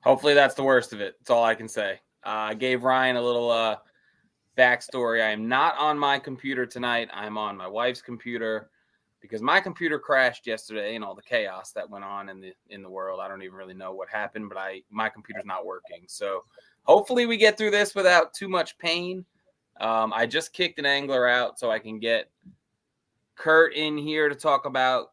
Hopefully that's the worst of it. That's all I can say. I gave Ryan a little backstory. I am not on my computer tonight. I'm on my wife's computer because my computer crashed yesterday and all the chaos that went on in the world. I don't even really know what happened, but my computer's not working. So hopefully we get through this without too much pain. I just kicked an angler out so I can get Kurt in here to talk about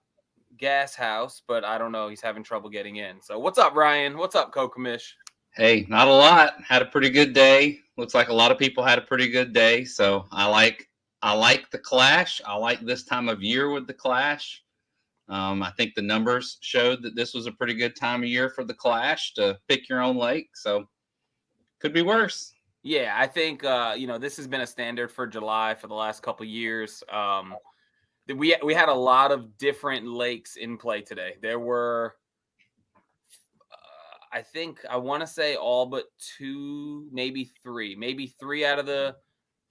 Gas House, but I don't know. He's having trouble getting in. So what's up, Ryan? What's up, Kokamish? Hey, not a lot. Had a pretty good day. Looks like a lot of people had a pretty good day. So I like the Clash. I like this time of year with the Clash. I think the numbers showed that this was a pretty good time of year for the Clash to pick your own lake. So could be worse. Yeah, I think this has been a standard for July for the last couple of years. We had a lot of different lakes in play today. There were, I want to say all but two, maybe three out of the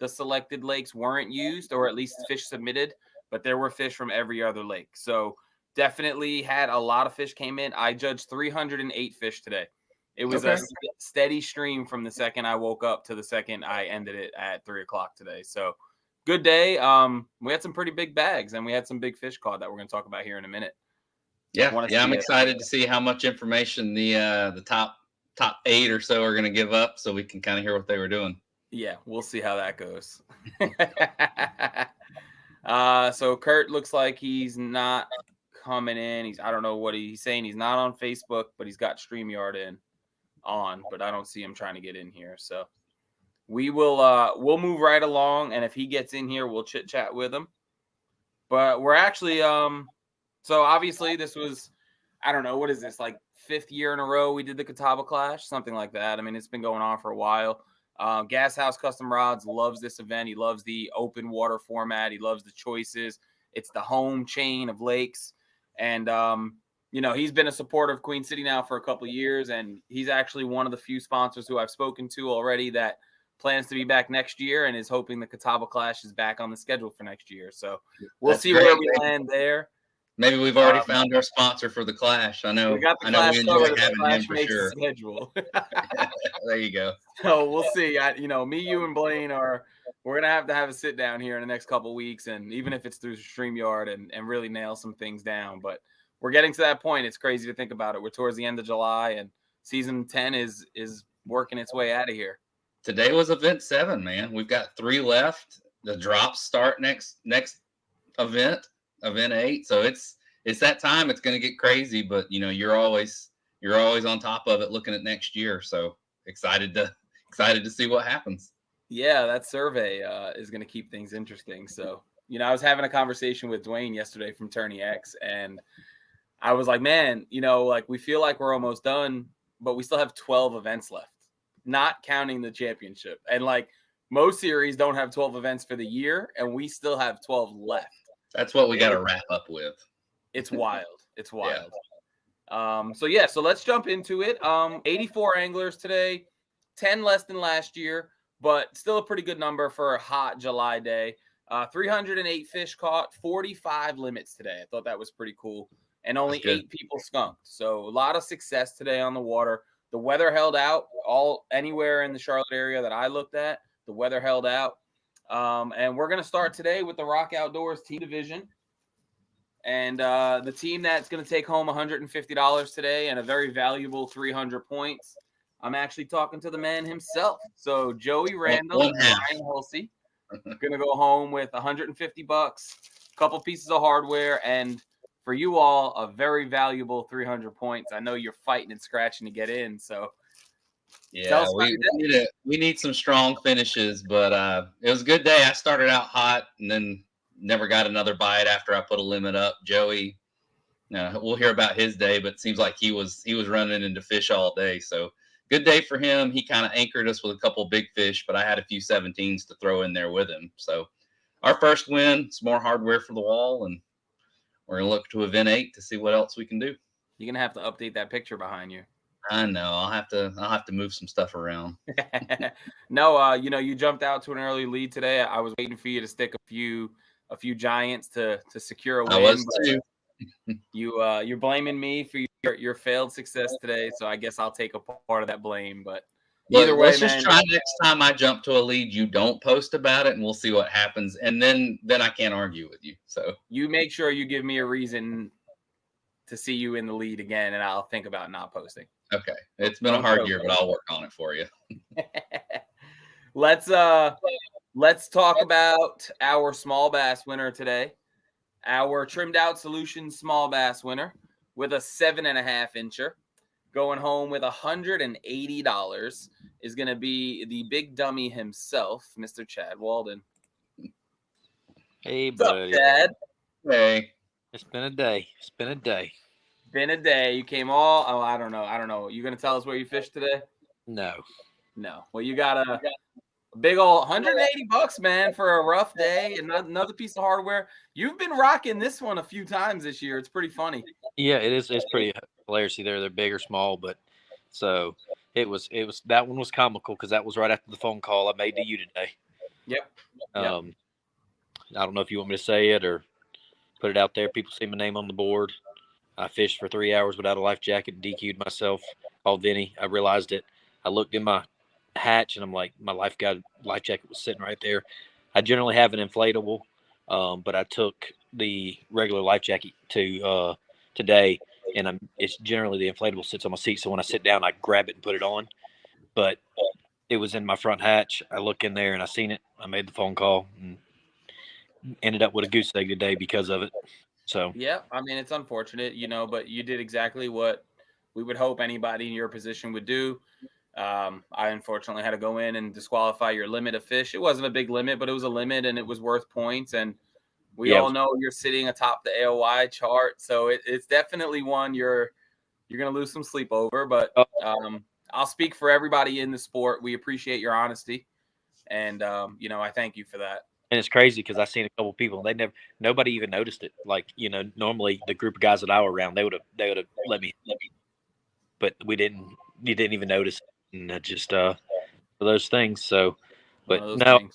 selected lakes weren't used, or at least fish submitted, but there were fish from every other lake. So definitely had a lot of fish came in. I judged 308 fish today. It was a steady stream from the second I woke up to the second I ended it at 3:00 today. So good day. We had some pretty big bags and we had some big fish caught that we're going to talk about here in a minute. Yeah, I'm excited to see how much information the top 8 or so are going to give up, so we can kind of hear what they were doing. Yeah, we'll see how that goes. So Kurt looks like he's not coming in. I don't know what he's saying. He's not on Facebook, but he's got StreamYard on, but I don't see him trying to get in here. So we'll move right along, and if he gets in here, we'll chit chat with him. But we're actually so obviously this was, I don't know, what is this, like 5th year in a row we did the Catawba Clash, something like that. I mean, it's been going on for a while. Gas House Custom Rods loves this event. He loves the open water format. He loves the choices. It's the home chain of lakes. And, he's been a supporter of Queen City now for a couple of years, and he's actually one of the few sponsors who I've spoken to already that plans to be back next year and is hoping the Catawba Clash is back on the schedule for next year. So we'll see where we land there. Maybe we've already found our sponsor for the Clash. I know we enjoy having him for sure. Schedule. There you go. So we'll see. Me, you, and Blaine we're gonna have to have a sit down here in the next couple of weeks, and even if it's through StreamYard and really nail some things down. But we're getting to that point. It's crazy to think about it. We're towards the end of July, and season 10 is working its way out of here. Today was event 7, man. We've got 3 left. The drops start next event 8. So it's that time. It's going to get crazy, but you're always on top of it, looking at next year. So excited to see what happens. Yeah, that survey is going to keep things interesting. So I was having a conversation with Dwayne yesterday from Tourney X, and I was like, man, we feel like we're almost done, but we still have 12 events left, not counting the championship. And most series don't have 12 events for the year, and we still have 12 left. That's what we got to wrap up with. It's wild. It's wild. Yeah. So let's jump into it. 84 anglers today, 10 less than last year, but still a pretty good number for a hot July day. 308 fish caught, 45 limits today. I thought that was pretty cool. And only 8 people skunked. So a lot of success today on the water. The weather held out anywhere in the Charlotte area that I looked at. The weather held out. And we're going to start today with the Rock Outdoors team division. And the team that's going to take home $150 today and a very valuable 300 points. I'm actually talking to the man himself. So Joey Randall and Ryan Hulsey going to go home with $150, a couple pieces of hardware, and for you all, a very valuable 300 points. I know you're fighting and scratching to get in. So yeah, we need some strong finishes, but it was a good day. I started out hot and then never got another bite after I put a limit up. Joey, we'll hear about his day, but it seems like he was running into fish all day. So good day for him. He kind of anchored us with a couple big fish, but I had a few 17s to throw in there with him. So our first win, some more hardware for the wall, and we're going to look to event 8 to see what else we can do. You're going to have to update that picture behind you. I know. I'll have to move some stuff around. No, you jumped out to an early lead today. I was waiting for you to stick a few giants to secure a win. I was too. You're blaming me for your failed success today, so I guess I'll take a part of that blame. But either way, let's just try next time I jump to a lead, you don't post about it, and we'll see what happens. And then I can't argue with you. So you make sure you give me a reason to see you in the lead again, and I'll think about not posting. Okay, it's been a hard year, but I'll work on it for you. Let's talk about our small bass winner today. Our trimmed out solution small bass winner with a 7.5 incher, going home with $180 is going to be the big dummy himself, Mr. Chad Walden. Hey, buddy. What's up, Chad? Hey. It's been a day. Been a day. You came all. I don't know. You gonna tell us where you fished today? No. Well, you got a big old $180, man, for a rough day and another piece of hardware. You've been rocking this one a few times this year. It's pretty funny. Yeah, it is. It's pretty hilarious. They're big or small, but so it was. That one was comical because that was right after the phone call I made to you today. Yep. I don't know if you want me to say it or put it out there. People see my name on the board. I fished for 3 hours without a life jacket, DQ'd myself, called Vinny. I realized it. I looked in my hatch and I'm like, my life jacket was sitting right there. I generally have an inflatable, but I took the regular life jacket to today, and it's generally the inflatable sits on my seat. So when I sit down, I grab it and put it on. But it was in my front hatch. I look in there and I seen it. I made the phone call and ended up with a goose egg today because of it. So yeah, I mean, it's unfortunate, but you did exactly what we would hope anybody in your position would do. I unfortunately had to go in and disqualify your limit of fish. It wasn't a big limit, but it was a limit and it was worth points. And we all know you're sitting atop the AOY chart. So it's definitely one you're going to lose some sleep over, but I'll speak for everybody in the sport. We appreciate your honesty. And, I thank you for that. And it's crazy because I seen a couple of people and nobody even noticed it. Like, normally the group of guys that I were around, they would have let me, but you didn't even notice it. And just, for those things. So, but no,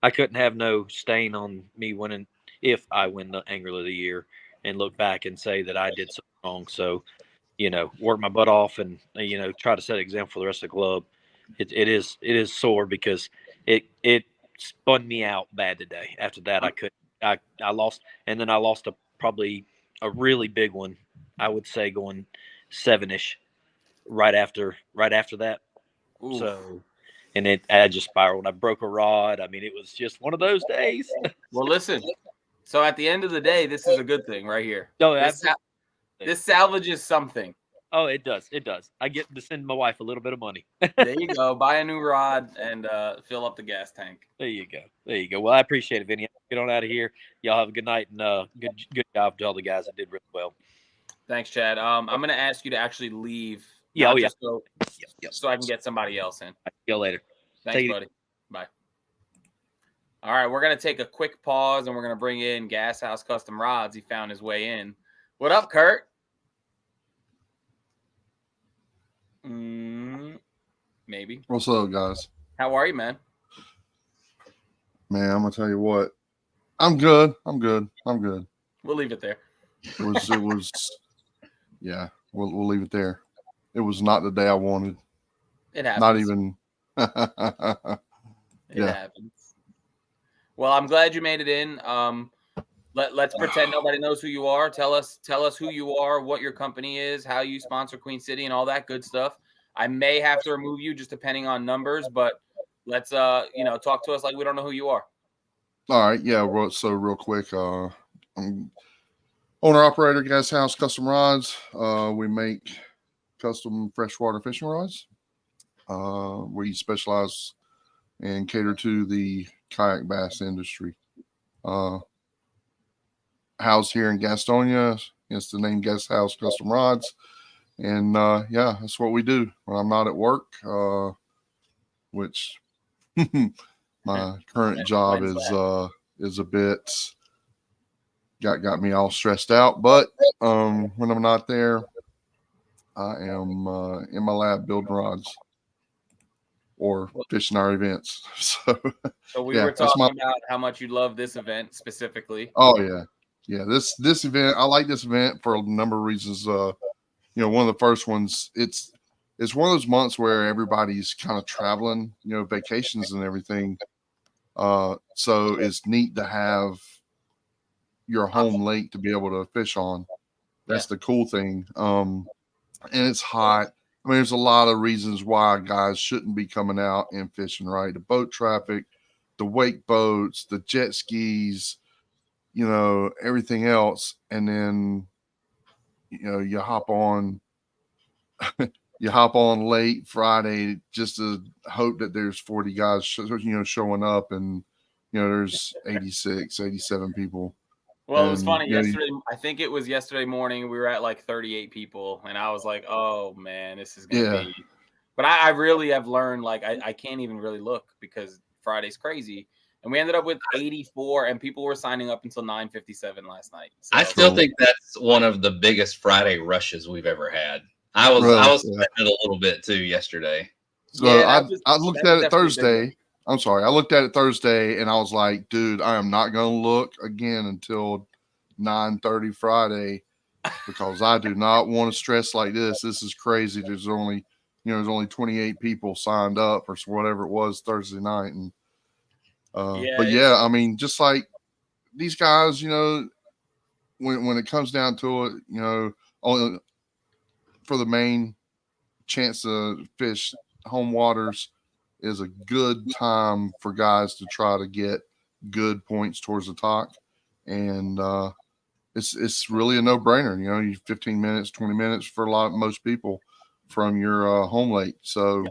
I couldn't have no stain on me winning if I win the Angler of the Year and look back and say that I did something wrong. So, work my butt off and, try to set an example for the rest of the club. It is sore because it spun me out bad today. After that, I lost, and then I lost probably a really big one. I would say going 7-ish right after that. Oof. So, and I just spiraled. I broke a rod. I mean, it was just one of those days. Well, listen. So at the end of the day, this is a good thing right here. No, this salvages something. Oh, it does. It does. I get to send my wife a little bit of money. There you go. Buy a new rod and fill up the gas tank. There you go. Well, I appreciate it, Vinny. Get on out of here. Y'all have a good night and good job to all the guys that did really well. Thanks, Chad. I'm going to ask you to actually leave. Yeah. So I can get somebody else in. See you later. Thanks, buddy. Bye. All right, we're going to take a quick pause and we're going to bring in Gas House Custom Rods. He found his way in. What up, Kurt? Maybe. What's up, guys? How are you, man? Man, I'm gonna tell you what. I'm good. We'll leave it there. It was. Yeah, we'll leave it there. It was not the day I wanted. It happens. Not even. It happens. Well, I'm glad you made it in. Let's pretend nobody knows who you are. Tell us who you are, what your company is, how you sponsor Queen City, and all that good stuff. I may have to remove you just depending on numbers, but let's talk to us like we don't know who you are. All right, yeah. So real quick, I'm owner operator Gas House Custom Rods. We make custom freshwater fishing rods. We specialize and cater to the kayak bass industry. Housed here in Gastonia, it's the name Gas House Custom Rods, and that's what we do when I'm not at work, which my current job is a bit got me all stressed out. But when I'm not there, I am in my lab building rods or fishing our events. So we were talking about how much you love this event specifically. Oh yeah. Yeah, this event, I like this event for a number of reasons. One of the first ones, it's one of those months where everybody's kind of traveling, vacations and everything. So it's neat to have your home lake to be able to fish on. That's the cool thing. And it's hot. I mean, there's a lot of reasons why guys shouldn't be coming out and fishing, right? The boat traffic, the wake boats, the jet skis, everything else. And then, you hop on late Friday just to hope that there's 40 guys, showing up, and, there's 86, 87 people. Well, it was funny yesterday. I think it was yesterday morning. We were at like 38 people, and I was like, "Oh man, this is gonna be." But I really have learned, like, I can't even really look because Friday's crazy, and we ended up with 84, and people were signing up until 9:57 last night. So. I still think that's one of the biggest Friday rushes we've ever had. I was sweating a little bit too yesterday. So I looked at it Thursday. I'm sorry. I looked at it Thursday and I was like, dude, I am not going to look again until 9:30 Friday because I do not want to stress like this. This is crazy. There's only 28 people signed up or whatever it was Thursday night. And, I mean, just like these guys, when it comes down to it, only for the main chance to fish home waters is a good time for guys to try to get good points towards the talk. And it's really a no-brainer. 15 minutes, 20 minutes for most people from your home lake. So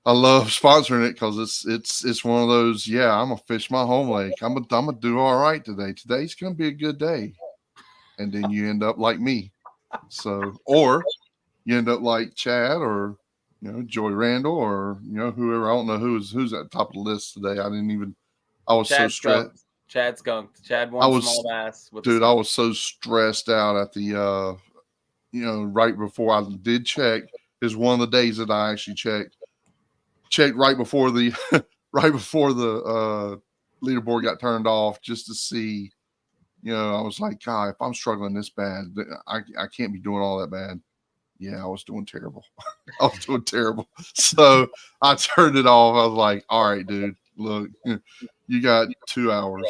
I love sponsoring it because it's one of those, I'm gonna fish my home lake. I'm gonna do all right today. Today's gonna be a good day. And then you end up like me. So, or you end up like Chad or Joey Randall or whoever. I don't know who's at the top of the list today. I was so stressed. Chad skunked. Chad won small bass. I was so stressed out at the right before I did check. Is one of the days that I actually checked right before the leaderboard got turned off just to see. I was like, God, if I'm struggling this bad, I can't be doing all that bad. Yeah, I was doing terrible. So I turned it off. I was like, all right, dude, look, you got 2 hours.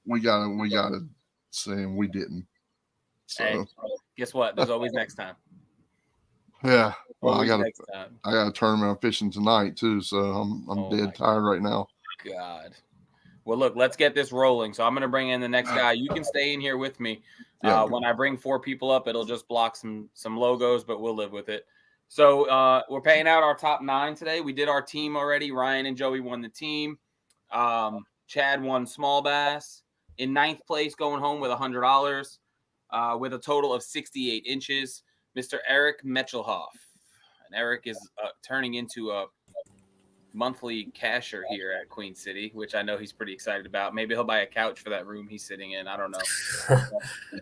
We gotta say, and we didn't. So hey, guess what? There's always next time. Yeah. Well, I got a tournament fishing tonight too. So I'm dead tired right now. God. Well, look, let's get this rolling. So I'm going to bring in the next guy. You can stay in here with me. When I bring 4 people up, it'll just block some logos, but we'll live with it. So we're paying out our top 9 today. We did our team already. Ryan and Joey won the team. Chad won small bass. In 9th place, going home with $100 with a total of 68 inches, Mr. Eric Metchelhoff. And Eric is turning into a monthly casher here at Queen City, which I know he's pretty excited about. Maybe he'll buy a couch for that room he's sitting in. I don't know.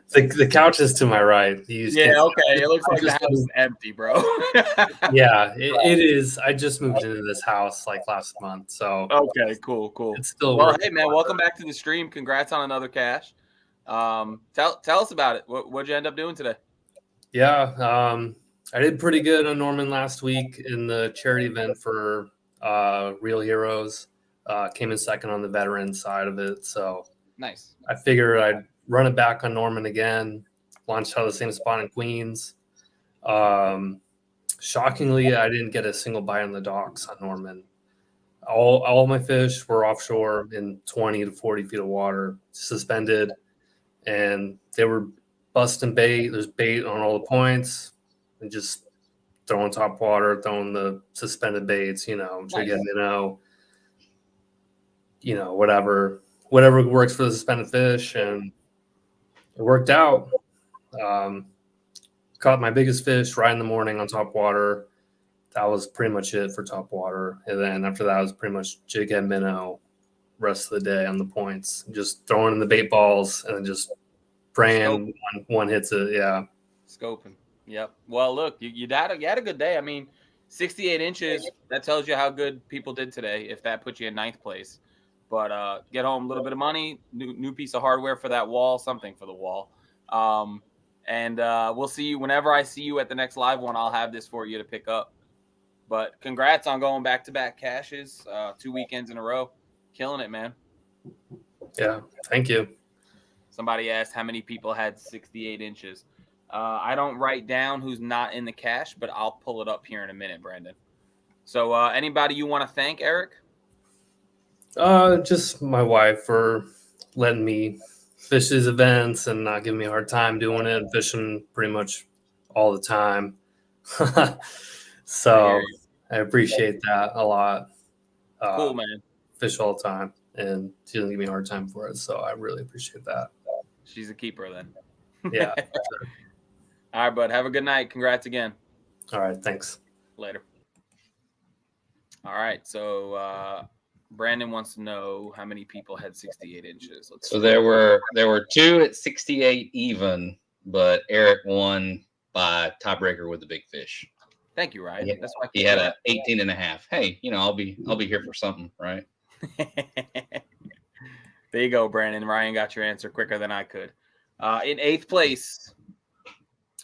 The couch is to my right. Okay. It looks like the house is empty, bro. Yeah, it is. I just moved into this house like last month. So okay, cool. It's still hey man, welcome back to the stream. Congrats on another cash. Tell us about it. What'd you end up doing today? Yeah, I did pretty good on Norman last week in the charity event for Real Heroes. Came in second on the veteran side of it. So nice. I figured I'd run it back on Norman again, launched out of the same spot in Queens. Shockingly, I didn't get a single bite on the docks on Norman. All my fish were offshore in 20 to 40 feet of water, suspended, and they were busting bait. There's bait on all the points, and just throwing top water, throwing the suspended baits, chicken, whatever works for the suspended fish, and it worked out. Caught my biggest fish right in the morning on top water. That was pretty much it for top water, and then after that was pretty much jig and minnow rest of the day on the points, just throwing in the bait balls and then just praying one hits it. Yeah, scoping. Yep. Well, look, you had a good day. I mean, 68 inches, that tells you how good people did today, if that puts you in 9th place. But get home a little bit of money, new piece of hardware for that wall, something for the wall. And we'll see you whenever I see you at the next live one. I'll have this for you to pick up. But congrats on going back-to-back cashes, 2 weekends in a row. Killing it, man. Yeah, thank you. Somebody asked how many people had 68 inches. I don't write down who's not in the cache, but I'll pull it up here in a minute, Brandon. So anybody you want to thank, Eric? Just my wife for letting me fish these events and not giving me a hard time doing it. Fishing pretty much all the time. So I appreciate that a lot. Cool, man. Fish all the time, and she doesn't give me a hard time for it. So I really appreciate that. She's a keeper then. Yeah. All right, bud. Have a good night. Congrats again. All right. Thanks. Later. All right. So Brandon wants to know how many people had 68 inches. So there were 2 at 68 even, but Eric won by tiebreaker with the big fish. Thank you, Ryan. That's why he had a 18 and a half. Hey, I'll be here for something, right? There you go, Brandon. Ryan got your answer quicker than I could. In 8th place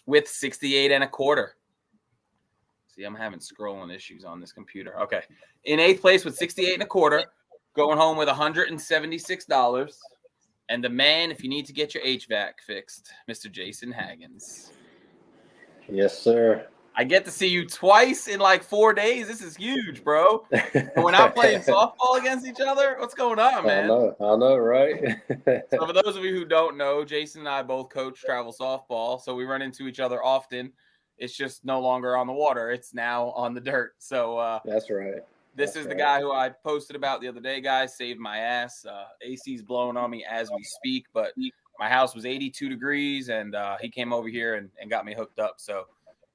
with 68 and a quarter. See, I'm having scrolling issues on this computer. Okay. In 8th place with 68 and a quarter, going home with $176. And the man, if you need to get your HVAC fixed, Mr. Jason Haggins. Yes, sir. I get to see you twice in like 4 days. This is huge, bro. We're not playing softball against each other. What's going on, man? I know, right? So for those of you who don't know, Jason and I both coach travel softball, so we run into each other often. It's just no longer on the water. It's now on the dirt. So that's right. This is the guy who I posted about the other day, guys. Saved my ass. AC's blowing on me as we speak, but my house was 82 degrees, and he came over here and got me hooked up. So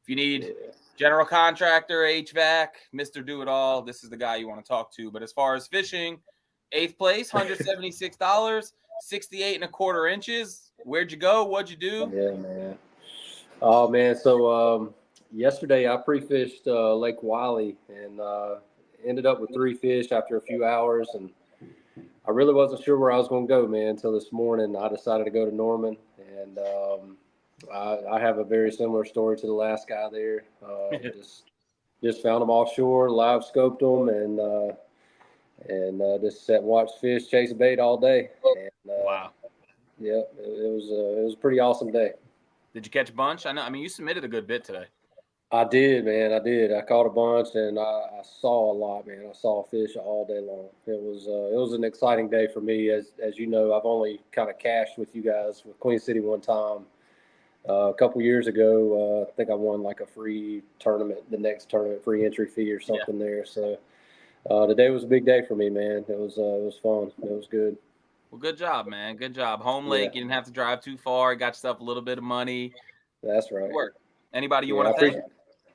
if you need general contractor, HVAC, Mr. Do-It-All, this is the guy you want to talk to. But as far as fishing, 8th place, $176, 68 and a quarter inches. Where'd you go? What'd you do? Yeah, man. Oh, man. So yesterday I pre-fished Lake Wiley and ended up with 3 fish after a few hours. And I really wasn't sure where I was going to go, man, until this morning. I decided to go to Norman. And I have a very similar story to the last guy there. Just found them offshore, live scoped them, and just sat and watched fish chase a bait all day. And, wow. Yeah, it was a pretty awesome day. Did you catch a bunch? I mean, you submitted a good bit today. I did, man. I did. I caught a bunch, and I saw a lot, man. I saw fish all day long. It was an exciting day for me. As you know, I've only kind of cashed with you guys with Queen City one time. A couple years ago, I think I won like a free tournament, the next tournament, free entry fee or something there. So today was a big day for me, man. It was fun. It was good. Well, good job, man. Good job. Home lake. You didn't have to drive too far. You got yourself a little bit of money. That's right. Good work. Anybody you want to thank?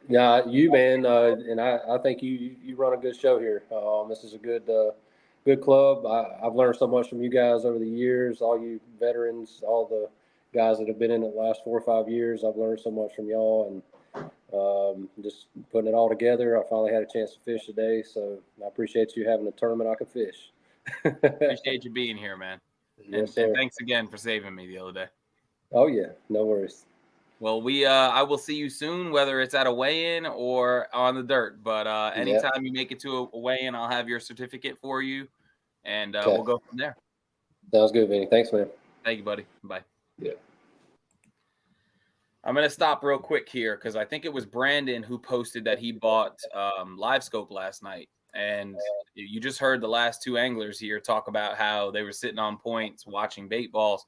Yeah, you, man. And I think you run a good show here. This is a good club. I've learned so much from you guys over the years, all you veterans, all the guys that have been in it the last 4 or 5 years. I've learned so much from y'all, and just putting it all together. I finally had a chance to fish today, so I appreciate you having a tournament I can fish. Appreciate you being here, man. Yes, and thanks again for saving me the other day. Oh yeah, no worries. Well, I will see you soon, whether it's at a weigh-in or on the dirt. But anytime you make it to a weigh-in, I'll have your certificate for you, and we'll go from there. Sounds good, Vinny. Thanks, man. Thank you, buddy. Bye. Yeah. I'm going to stop real quick here because I think it was Brandon who posted that he bought Live Scope last night. And you just heard the last 2 anglers here talk about how they were sitting on points watching bait balls.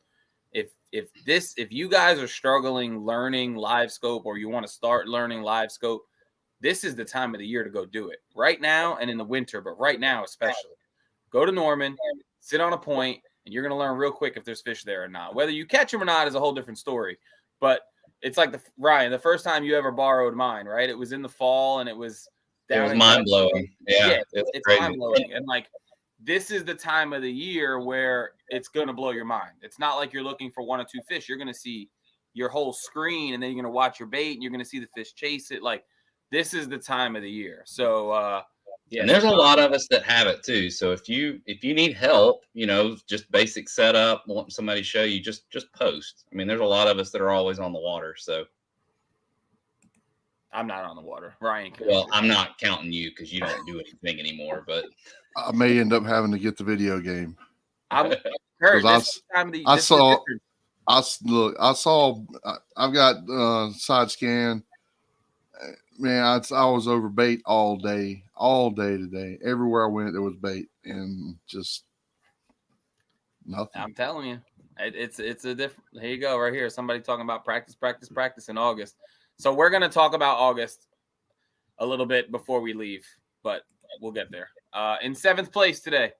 If you guys are struggling learning Live Scope, or you want to start learning Live Scope, this is the time of the year to go do it. Right now and in the winter, but right now especially. Go to Norman, sit on a point, and you're going to learn real quick if there's fish there or not. Whether you catch them or not is a whole different story. But it's like Ryan, the first time you ever borrowed mine, right? It was in the fall, and it was mind blowing. Yeah, it's mind blowing. And like, this is the time of the year where it's going to blow your mind. It's not like you're looking for 1 or 2 fish. You're going to see your whole screen, and then you're going to watch your bait, and you're going to see the fish chase it. Like, this is the time of the year. So Yeah, and there's a lot of us that have it too. So if you need help, just basic setup, want somebody to show you, just post. I mean, there's a lot of us that are always on the water. So I'm not on the water. Ryan can. Well, I'm not counting you because you don't do anything anymore, but I may end up having to get the video game. I'm Kurt, I saw. I've got side scan. Man, I was over bait all day today. Everywhere I went, there was bait, and just nothing. I'm telling you, it's a different. Here you go, right here. Somebody talking about practice in August. So we're gonna talk about August a little bit before we leave, but we'll get there. In 7th place today.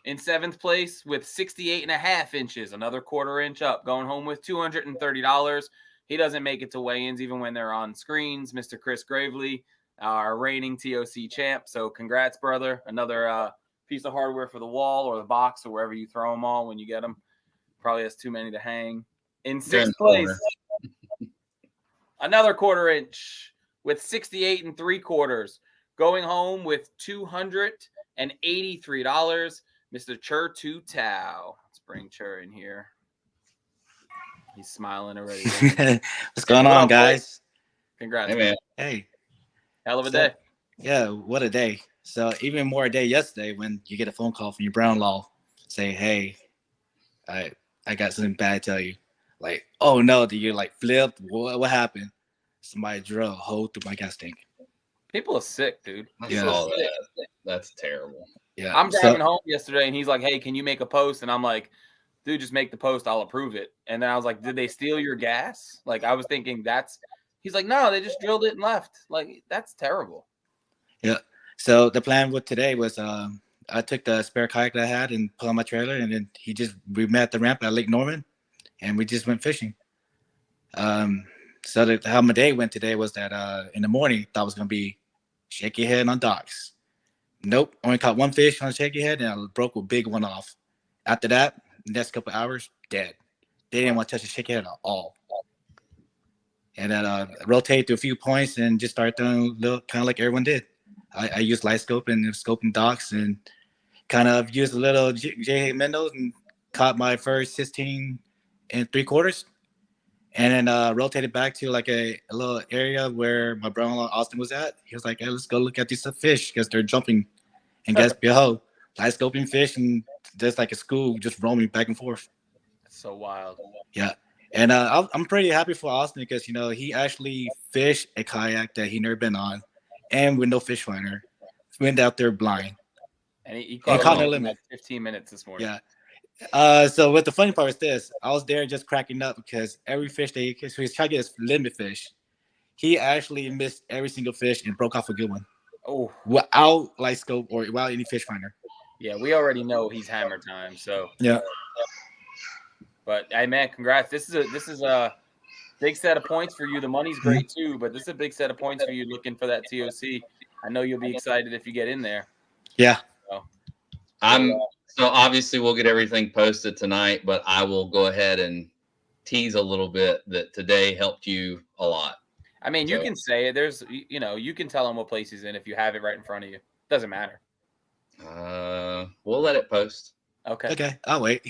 In 7th place with 68.5 inches, another quarter inch up, going home with $230. He doesn't make it to weigh-ins even when they're on screens. Mr. Chris Gravely, our reigning TOC champ. So congrats, brother. Another piece of hardware for the wall or the box or wherever you throw them all when you get them. Probably has too many to hang. In 6th place, another quarter inch with 68 3/4, going home with $283. Mr. Chur Tu Tao. Let's bring Chur in here. He's smiling already. What's going on, guys? Congrats, hey, man. Hey. Hell of a day. Yeah, what a day. So even more a day yesterday when you get a phone call from your Brownlaw say, hey, I got something bad to tell you. Like, oh no, do you like flipped? What happened? Somebody drilled a hole through my gas tank. People are sick, dude. Yeah. That's terrible. Yeah. I'm driving home yesterday and he's like, hey, can you make a post? And I'm like, dude, just make the post. I'll approve it. And then I was like, did they steal your gas? Like, I was thinking he's like, no, they just drilled it and left. Like, that's terrible. Yeah. So the plan with today was I took the spare kayak that I had and put on my trailer, and then we met at the ramp at Lake Norman and we just went fishing. So how my day went today was that in the morning, thought it was going to be shaky head on docks. Nope. Only caught one fish on shaky head and I broke a big one off. After that, the next couple hours, dead. They didn't want to touch the shaky head at all. And then rotate to a few points and just start doing kind of like everyone did. I used light scope and scoping docks and kind of used a little J. Mendo's and caught my first 16 3/4. And then rotated back to like a little area where my brother-in-law Austin was at. He was like, hey, let's go look at these fish because they're jumping. And guess behold, light scoping fish and just like a school just roaming back and forth. That's so wild. Yeah. And I'm pretty happy for Austin because, he actually fished a kayak that he never been on and with no fish finder. Went out there blind. And he caught no limit. 15 minutes this morning. Yeah. So what the funny part is this, I was there just cracking up because every fish he was trying to get his limit fish. He actually missed every single fish and broke off a good one. Oh, without light scope or without any fish finder. Yeah, we already know he's hammer time. So yeah. But hey, man, congrats. This is a big set of points for you. The money's great too, but this is a big set of points for you looking for that TOC. I know you'll be excited if you get in there. Yeah. So obviously we'll get everything posted tonight, but I will go ahead and tease a little bit that today helped you a lot. I mean, you can say it. There's, you can tell him what place he's in if you have it right in front of you. Doesn't matter. We'll let it post. Okay. I'll wait.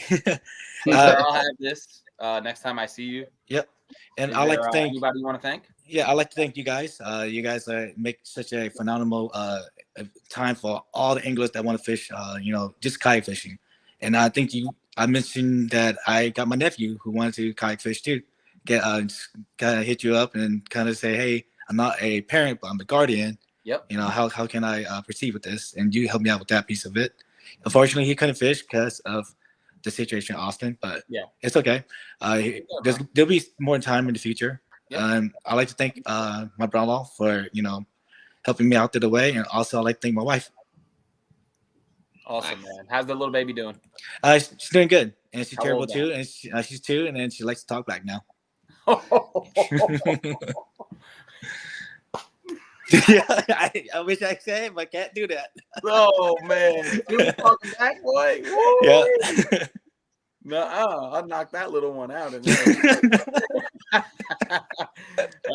I'll have this next time I see you. Yep. And I'd like to thank anybody you want to thank. Yeah, I'd like to thank you guys. You guys make such a phenomenal time for all the anglers that want to fish, just kayak fishing. And I think I mentioned that I got my nephew who wanted to kayak fish too. Kind of hit you up and kind of say, hey, I'm not a parent, but I'm a guardian. Yep. How can I proceed with this? And you helped me out with that piece of it. Unfortunately, he couldn't fish because of the situation in Austin, but yeah, it's okay. There'll be more time in the future. Yep. I'd like to thank my brother-in-law for helping me out through the way, and also I'd like to thank my wife. Awesome, man. How's the little baby doing? She's doing good, and she's terrible too, and she's 2, and then she likes to talk back now. Yeah, I wish I could say it, but I can't do that. Oh man, you talking back, boy? Woo. Yeah. I'll knock that little one out. All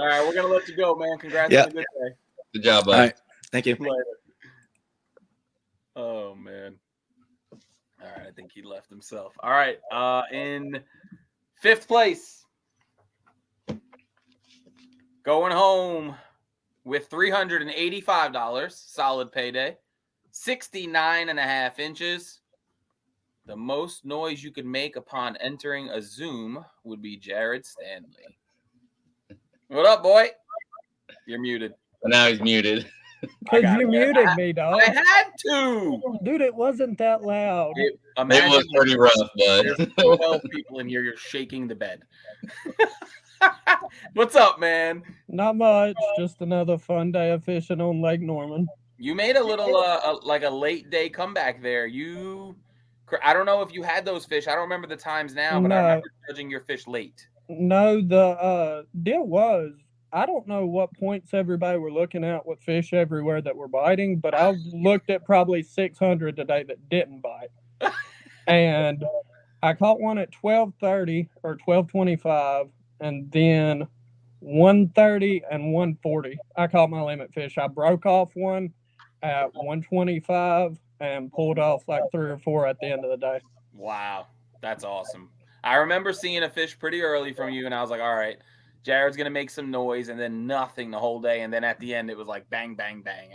right, we're gonna let you go, man. Congrats on a good day. Good job, bud. All right, thank you. Later. he left himself. All right. In 5th place, going home with $385, solid payday, 69.5 inches. The most noise you could make upon entering a Zoom would be Jared Stanley. What up, boy? You're muted. Now he's muted. Because you muted me, dog. I had to. Dude, it wasn't that loud. It was pretty rough, bud. There's 12 people in here. You're shaking the bed. What's up, man? Not much. Just another fun day of fishing on Lake Norman. You made a little, like a late day comeback there. I don't know if you had those fish. I don't remember the times now, but I remember judging your fish late. No, the deal was, I don't know what points everybody were looking at with fish everywhere that were biting, but I've looked at probably 600 today that didn't bite. And I caught one at 12:30 or 12:25, and then 1:30 and 1:40. I caught my limit fish. I broke off one at 1:25 and pulled off like 3 or 4 at the end of the day. Wow, that's awesome. I remember seeing a fish pretty early from you, and I was like, all right, Jared's going to make some noise, and then nothing the whole day. And then at the end, it was like bang, bang, bang.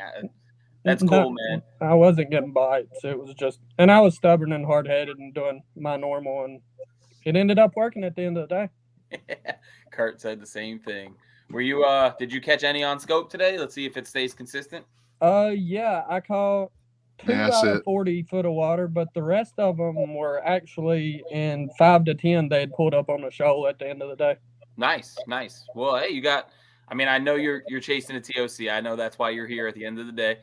That's cool, man. I wasn't getting bites. It was just, and I was stubborn and hard-headed and doing my normal, and it ended up working at the end of the day. Kurt said the same thing. Were you, did you catch any on scope today? Let's see if it stays consistent. Yeah, I caught 2 out of 40 foot of water, but the rest of them were actually in 5 to 10. They had pulled up on the shoal at the end of the day. Nice. Well, hey, I know you're chasing a TOC. I know that's why you're here at the end of the day.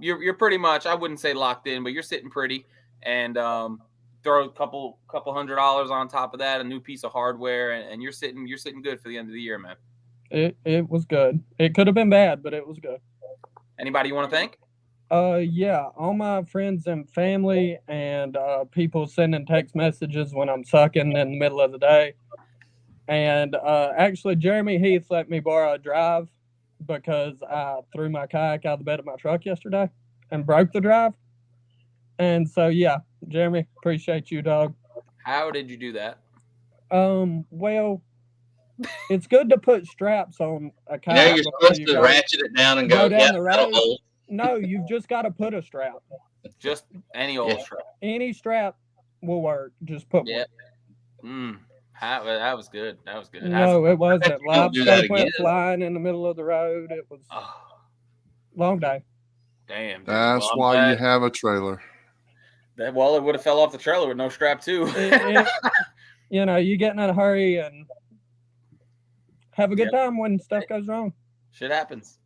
You're pretty much, I wouldn't say locked in, but you're sitting pretty, and throw a couple $100 on top of that, a new piece of hardware, and you're sitting good for the end of the year, man. It was good. It could have been bad, but it was good. Anybody you want to thank? Yeah, all my friends and family and people sending text messages when I'm sucking in the middle of the day. And actually, Jeremy Heath let me borrow a drive because I threw my kayak out of the bed of my truck yesterday and broke the drive. And so, yeah, Jeremy, appreciate you, dog. How did you do that? Well, it's good to put straps on a kayak. Yeah, you're supposed to ratchet it down and go down the road. No, you've just got to put a strap. Just any old strap. Any strap will work. Just put one. That was good. No, it wasn't. Livestock went flying in the middle of the road. It was long day. Damn. That's why you have a trailer. It would have fell off the trailer with no strap too. You get in a hurry and have a good time when stuff goes wrong. Shit happens.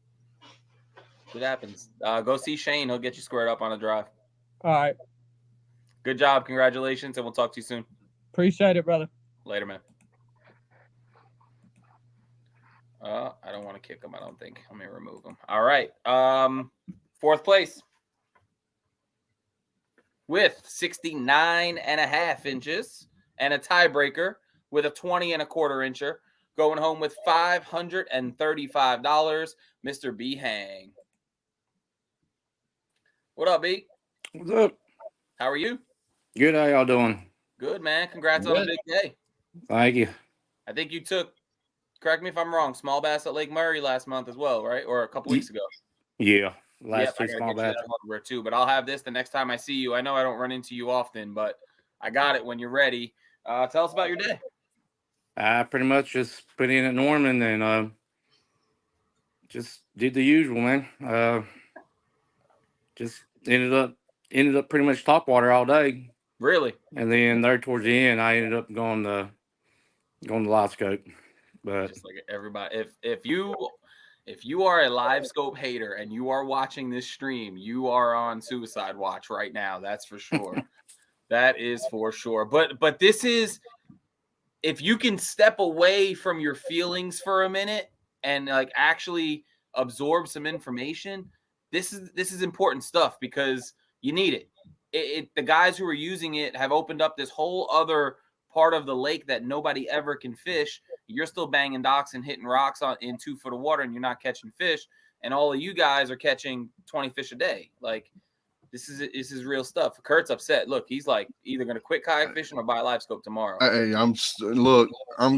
Go see Shane. He'll get you squared up on a drive. All right. Good job. Congratulations, and we'll talk to you soon. Appreciate it, brother. Later, man. I don't want to kick him, I don't think. Let me remove him. All right. 4th place with 69.5 inches and a tiebreaker with a 20 1/4 incher. Going home with $535, Mr. B Hang. What up, B? What's up? How are you? Good. How y'all doing? Good, man. Congrats on a big day. Thank you. I think you took, correct me if I'm wrong, small bass at Lake Murray last month as well, right? Or a couple weeks ago. Yeah. Last 2 small bass. Hardware too, but I'll have this the next time I see you. I know I don't run into you often, but I got it when you're ready. Tell us about your day. I pretty much just put in at Norman and just did the usual, man. Just ended up pretty much top water all day. Really? And then there towards the end, I ended up going to live scope. But just like everybody, if you are a live scope hater and you are watching this stream, you are on suicide watch right now. That's for sure. That is for sure. But this is, if you can step away from your feelings for a minute and like actually absorb some information, this is important stuff because you need it. The guys who are using it have opened up this whole other part of the lake that nobody ever can fish. You're still banging docks and hitting rocks in 2 foot of water and you're not catching fish. And all of you guys are catching 20 fish a day. Like, This is real stuff. Kurt's upset. Look, he's like either going to quit kayak fishing or buy a live scope tomorrow. Hey, I'm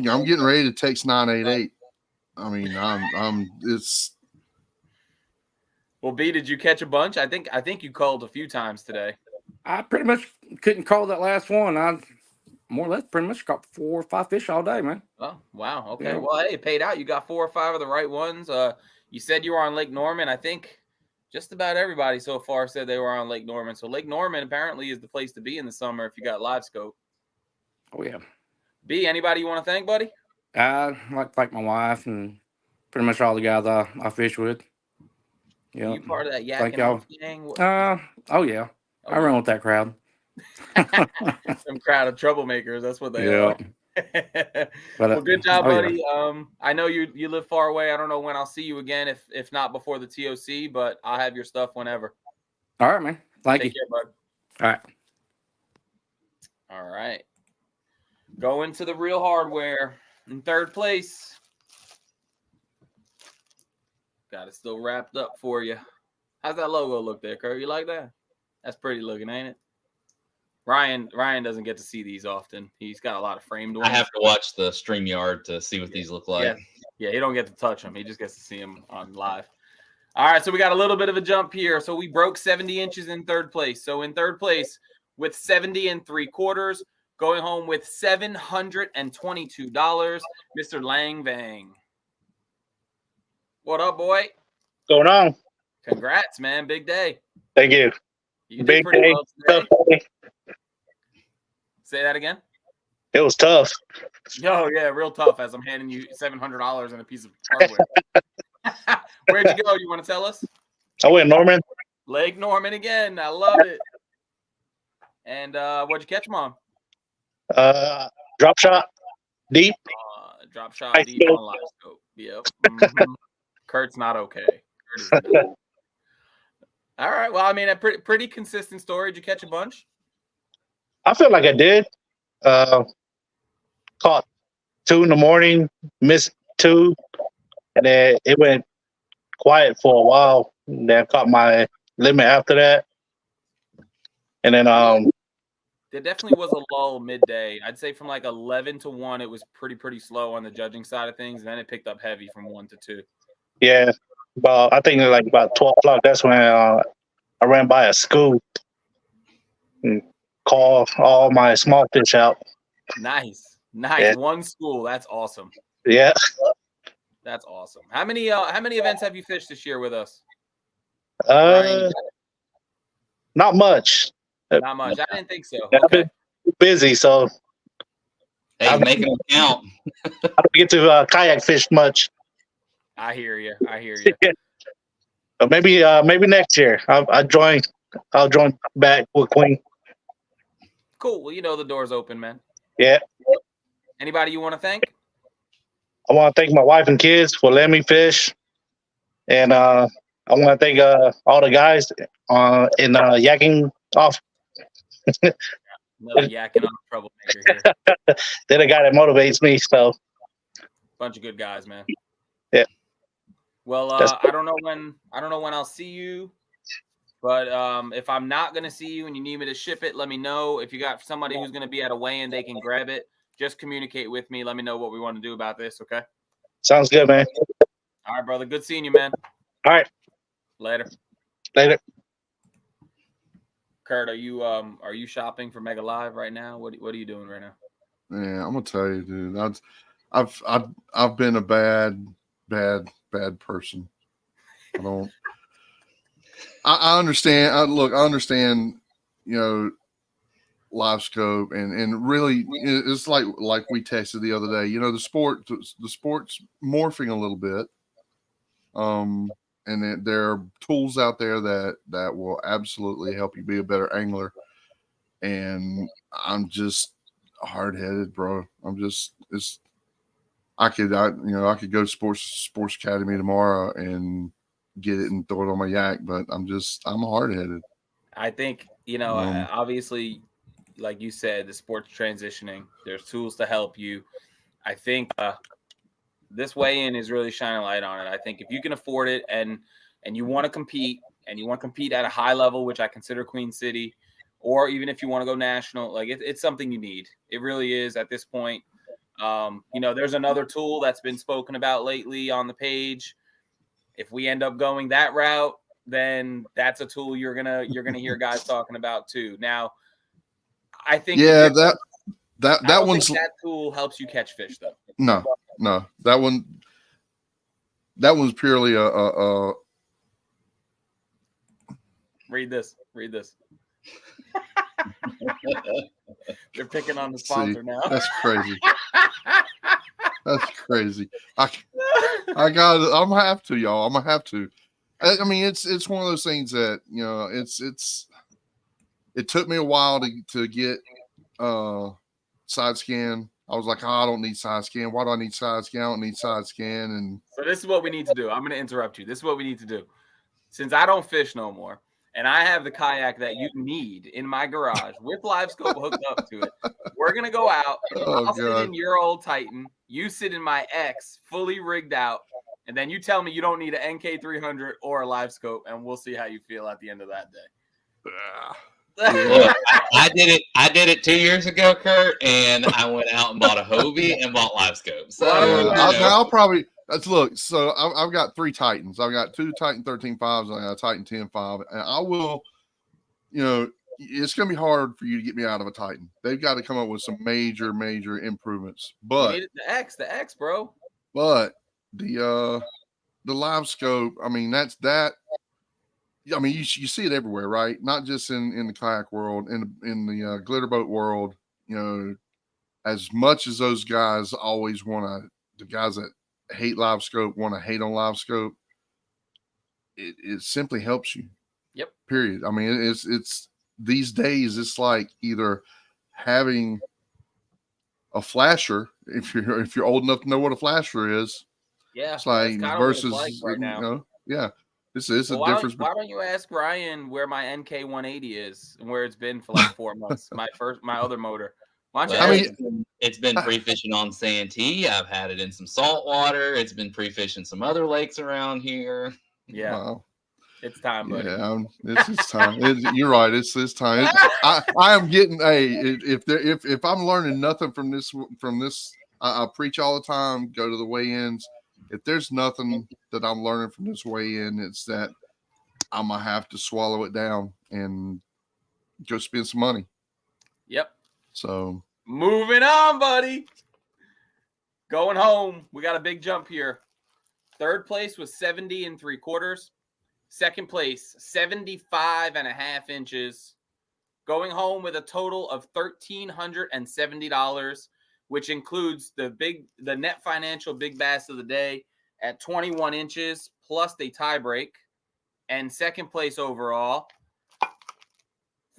getting ready to text 988. I mean, it's. Well, B, did you catch a bunch? I think you called a few times today. I pretty much couldn't call that last one. I more or less pretty much got 4 or 5 fish all day, man. Oh, wow. Okay. Yeah. Well, hey, it paid out. You got 4 or 5 of the right ones. You said you were on Lake Norman. I think just about everybody so far said they were on Lake Norman. So Lake Norman apparently is the place to be in the summer if you got live scope. Oh yeah. B, anybody you want to thank, buddy? I like to thank my wife and pretty much all the guys I fish with. Yeah. You part of that Thank yakking y'all. off gang? Oh yeah. I run with that crowd. Some crowd of troublemakers. That's what they are. But, well, good job, buddy. Yeah. I know you live far away. I don't know when I'll see you again, if not before the TOC, but I'll have your stuff whenever. All right, man. Thank you. Take care, bud. All right. All right. Going to the real hardware in third place. Got it still wrapped up for you. How's that logo look there, Kurt? You like that? That's pretty looking, ain't it? Ryan doesn't get to see these often. He's got a lot of framed ones. I have to watch the StreamYard to see what these look like. Yeah, he don't get to touch them. He just gets to see them on live. All right, so we got a little bit of a jump here. So we broke 70 inches in third place. So in third place with 70 3/4, going home with $722, Mr. Lang Vang. What up, boy? Going on? Congrats, man. Big day. Thank you. You did Big pretty day. well today. Tough day. Say that again. It was tough. Oh, yeah, real tough as I'm handing you $700 and a piece of hardware. Where'd you go? You want to tell us? I went Norman. Lake Norman again. I love it. And what'd you catch them on? Drop shot, deep. Drop shot, deep on live scope. Yep. Mm-hmm. Kurt's not okay. Kurt is not. All right. Well, I mean, a pretty consistent story. Did you catch a bunch? I feel like I did. Caught 2 in the morning, missed 2, and then it went quiet for a while. And then I caught my limit after that. And then there definitely was a lull midday. I'd say from like 11 to 1, it was pretty slow on the judging side of things. And then it picked up heavy from 1 to 2. Yeah, I think like about 12 o'clock. That's when I ran by a school and called all my small fish out. Nice. Yeah. One school. That's awesome. Yeah. That's awesome. How many events have you fished this year with us? Not much. Not much. I didn't think so. Okay. I've been busy, so hey, make them count. I don't get to kayak fish much. I hear you. But maybe next year I'll join back with Queen. Cool. Well, you know the door's open, man. Yeah. Anybody you want to thank? I want to thank my wife and kids for letting me fish, and I want to thank all the guys in yakking off. Another yakking off troublemaker here. They're the guy that motivates me. So, bunch of good guys, man. Yeah. Well, I don't know when I'll see you, but if I'm not gonna see you and you need me to ship it, let me know. If you got somebody who's gonna be at a weigh-in, they can grab it. Just communicate with me. Let me know what we want to do about this. Okay. Sounds good, man. All right, brother. Good seeing you, man. All right. Later. Kurt, are you shopping for Mega Live right now? What are you doing right now? Yeah, I'm gonna tell you, dude. I've been a bad person. I understand. I understand. Live scope and really it's like we texted the other day. The sport's morphing a little bit. And there are tools out there that will absolutely help you be a better angler. And I'm just hard-headed, bro. I could go to Sports Academy tomorrow and get it and throw it on my yak, but I'm hard-headed. I think, obviously, like you said, the sport's transitioning. There's tools to help you. I think this weigh-in is really shining light on it. I think if you can afford it and you want to compete and you want to compete at a high level, which I consider Queen City, or even if you want to go national, like it's something you need. It really is at this point. There's another tool that's been spoken about lately on the page. If we end up going that route, then that's a tool you're gonna hear guys talking about too. Now, I think that one's that tool helps you catch fish though. No, that one's purely a Read this. They're picking on the sponsor now. That's crazy. That's crazy. I'm gonna have to, y'all. I'm gonna have to. I mean, it's one of those things that it took me a while to get side scan. I was like, I don't need side scan. Why do I need side scan? I don't need side scan. And so this is what we need to do. I'm going to interrupt you. This is what we need to do. Since I don't fish no more, and I have the kayak that you need in my garage with live scope hooked up to it, we're going to go out. I'll sit in your old Titan. You sit in my X, fully rigged out. And then you tell me you don't need an NK300 or a live scope, and we'll see how you feel at the end of that day. Look, I did it 2 years ago, Kurt, and I went out and bought a Hobie and bought live scopes. So I'll probably look. So I've got 3 Titans. I've got 2 Titan 13.5s and I got a Titan 10.5, and I will. It's going to be hard for you to get me out of a Titan. They've got to come up with some major improvements. But the X, bro. But the live scope, I mean, that's that. I mean, you see it everywhere, right? Not just in the kayak world, in the glitter boat world. As much as those guys always the guys that hate live scope want to hate on live scope, it simply helps you. Yep. Period. I mean, it's these days it's like either having a flasher if you're old enough to know what a flasher is. Yeah. It's like versus right now. Yeah. This is a difference. Why don't you ask Ryan where my NK 180 is and where it's been for like 4 months? My other motor. It's been pre-fishing on Santee. I've had it in some salt water. It's been pre-fishing some other lakes around here. Yeah. Wow. It's time, buddy. Yeah, it's time. You're right. It's time. I am getting if I'm learning nothing from this, I preach all the time. Go to the weigh-ins. If there's nothing that I'm learning from this weigh-in, it's that I'm gonna have to swallow it down and go spend some money. Yep. So moving on, buddy. Going home. We got a big jump here. Third place was 70 3/4. Second place, 75.5 inches. Going home with a total of $1,370, which includes the net financial big bass of the day at 21 inches plus the tie break. And second place overall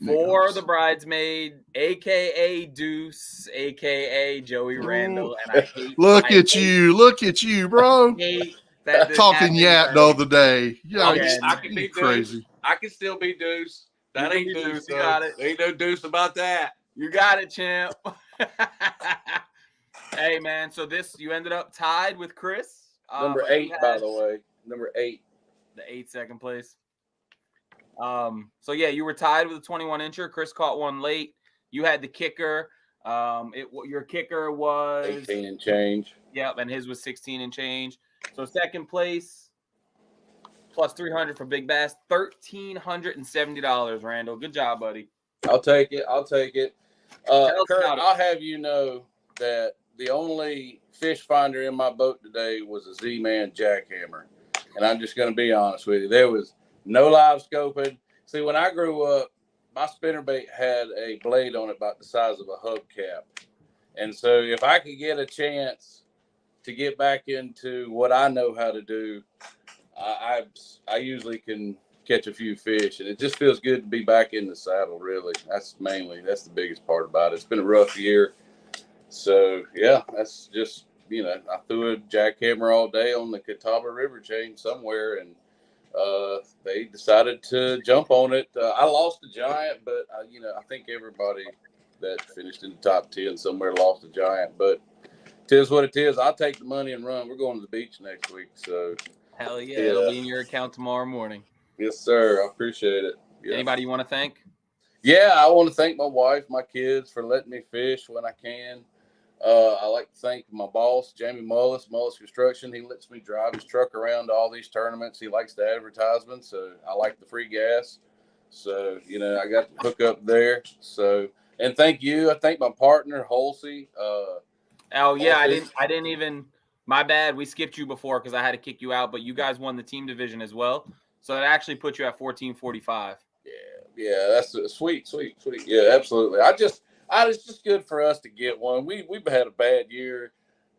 for the bridesmaid, aka Deuce, aka Joey Randall. And I hate look at you, bro. Talking yap the other day. Yeah, I can be crazy. Deuce. I can still be Deuce. That ain't Deuce. You got it. Ain't no Deuce about that. You got it, champ. Hey, man. So you ended up tied with Chris. Number 8, by the way. Number 8. The 8 second place. So yeah, you were tied with a 21 incher. Chris caught one late. You had the kicker. Your kicker was 18 and change. Yep, and his was 16 and change. So second place plus 300 for big bass, $1,370. Randall, good job, buddy. I'll take it. Kurt, I'll have you know that the only fish finder in my boat today was a Z-Man jackhammer, and I'm just going to be honest with you. There was no live scoping. See, when I grew up, my spinnerbait had a blade on it about the size of a hubcap, and so if I could get a chance to get back into what I know how to do, I usually can catch a few fish, and it just feels good to be back in the saddle. Really, that's the biggest part about it. It's been a rough year, so yeah, that's just I threw a jackhammer all day on the Catawba River chain somewhere, and they decided to jump on it. I lost a giant, but I think everybody that finished in the top 10 somewhere lost a giant, but. Tis what it is. I'll take the money and run. We're going to the beach next week, so hell yeah, it'll be in your account tomorrow morning. Yes, sir. I appreciate it. Yeah. Anybody you want to thank? Yeah, I want to thank my wife, my kids for letting me fish when I can. I like to thank my boss, Jamie Mullis Construction. He lets me drive his truck around to all these tournaments. He likes the advertisements, so I like the free gas. So, I got to hook up there. So, and thank you. I thank my partner, Halsey. Oh yeah, I didn't even. My bad. We skipped you before because I had to kick you out. But you guys won the team division as well, so it actually put you at 1445. Yeah, that's sweet. Yeah, absolutely. It's just good for us to get one. We've had a bad year,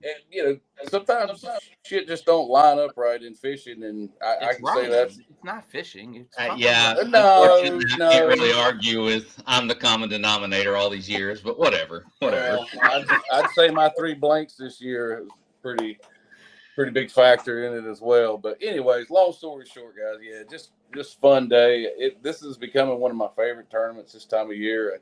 and sometimes shit just don't line up right in fishing, and I can say that it's not fishing. It's yeah. No, I can't really argue with. I'm the common denominator all these years, but whatever. Well, I'd say my 3 blanks this year is pretty big factor in it as well. But anyways, long story short, guys, yeah, just fun day. This is becoming one of my favorite tournaments this time of year.